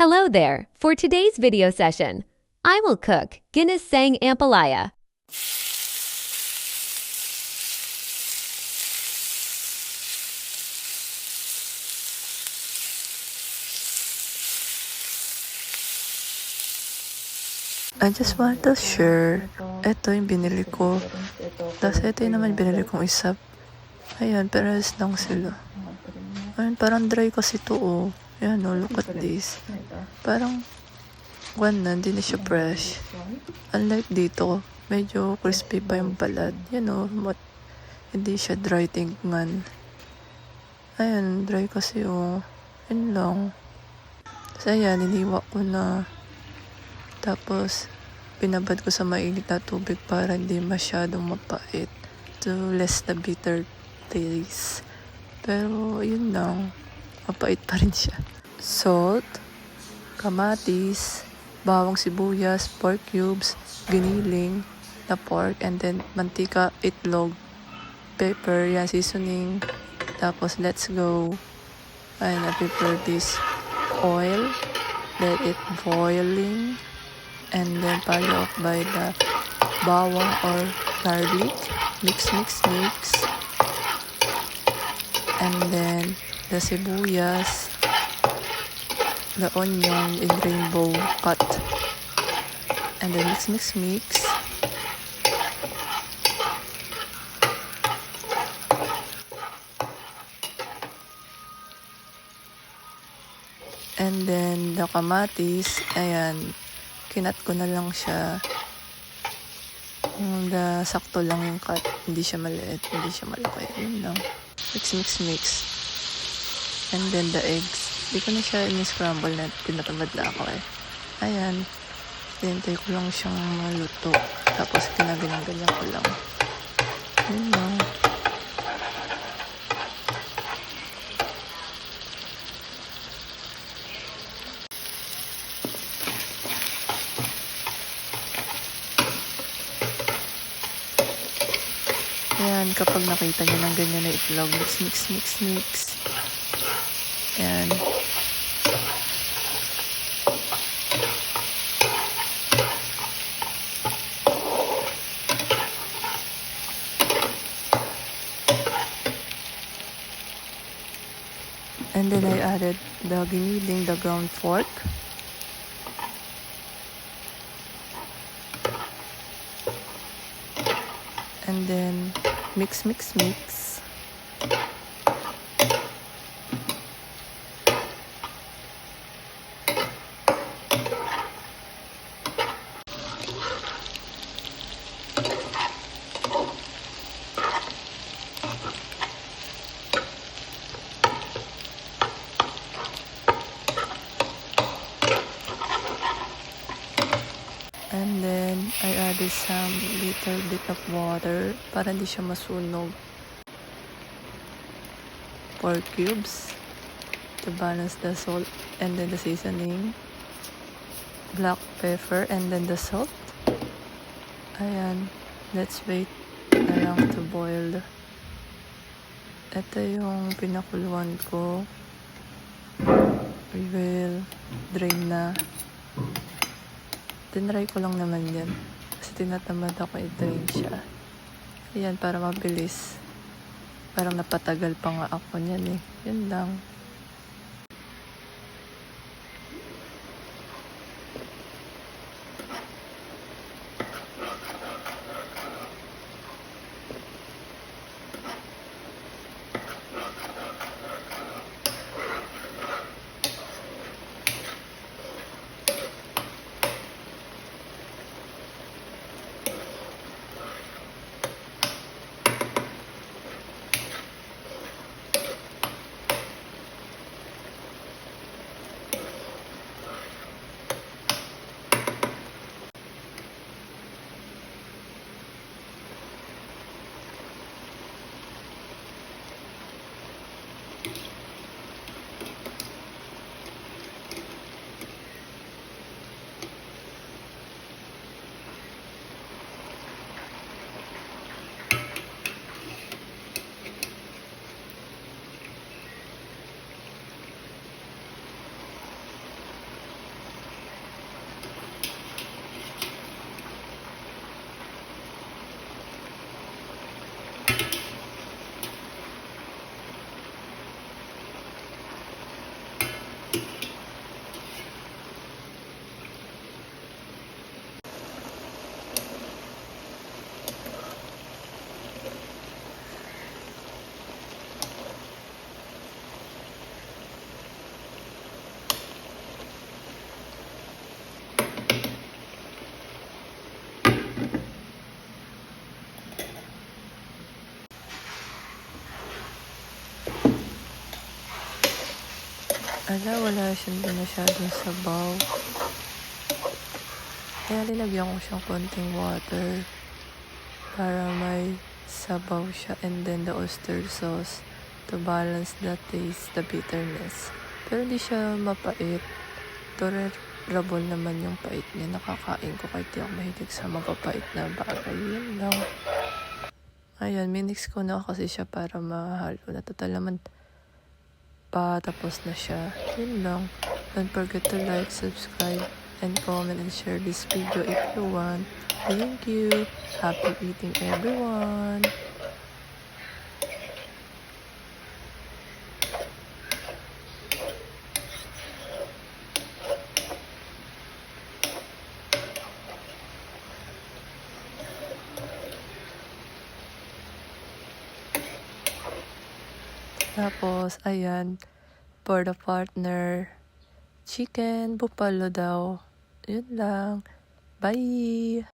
Hello there! For today's video session, I will cook ginisang ampalaya. I just want to share. Ito yung binili ko. Tapos ito yung naman binili kong isa. Ayan, parehas lang sila. Ayan, parang dry kasi ito oh. Ayan oh, look at this. Parang, hindi na siya fresh. Unlike dito, medyo crispy pa yung balat. Yan oh, hindi siya dry tingnan. Ayan, dry kasi oh. Yan lang. Tapos ayan, iniwa ko na. Tapos, pinabad ko sa mainit na tubig para hindi masyadong mapait. To less the bitter taste. Pero, yun lang. Mapait pa rin siya. Salt, kamatis, bawang sibuyas, pork cubes, giniling na pork, and then mantika, itlog, pepper, yan, seasoning. Tapos, let's go. And I prepare this oil. Let it boiling. And then follow up by the bawang or garlic. Mix. And then the sibuyas, the onion in rainbow cut. And then mix. And then the kamatis, ayan, kinat ko na lang siya. Sakto lang yung cut. Hindi siya maliit, hindi siya malaki. Yun lang. Mix. And then the eggs. Hindi ko na siya in-scramble na tinatamad na ako eh. Ayan. Hintay ko lang siyang maluto. Tapos ginaganyan ko lang. Yun lang. Ayan, kapag nakita nyo ng ganyan na itlog, mix. Ayan. And then I added the giniling, the ground pork. And then mix. And then, I added some little bit of water para hindi siya masunog. Pork cubes to balance the salt, and then the seasoning, black pepper, and then the salt. Ayan, let's wait na lang to boil. Ito yung pinakuluan ko. We will drain na. Tinry ko lang naman yan. Kasi tinatamad ako i-drain siya. Ayan, para mabilis. Parang napatagal pa nga ako niyan eh. Yun lang. Ala, wala siyang masyadong sabaw. Kaya linagyan ko siyang konting water para may sabaw siya, and then the oyster sauce to balance the taste, the bitterness. Pero hindi siya mapait. Tolerable naman yung pait niya. Nakakain ko kahit di ako mahilig sa mapapait na bagay. Yun lang. Ayan, minix ko na kasi siya para mahalo na. Total naman, patapos na siya. Yun lang. Don't forget to like, subscribe, and comment and share this video if you want. Thank you. Happy eating, everyone. Tapos, ayan, for the partner, chicken, buffalo daw. Yun lang. Bye!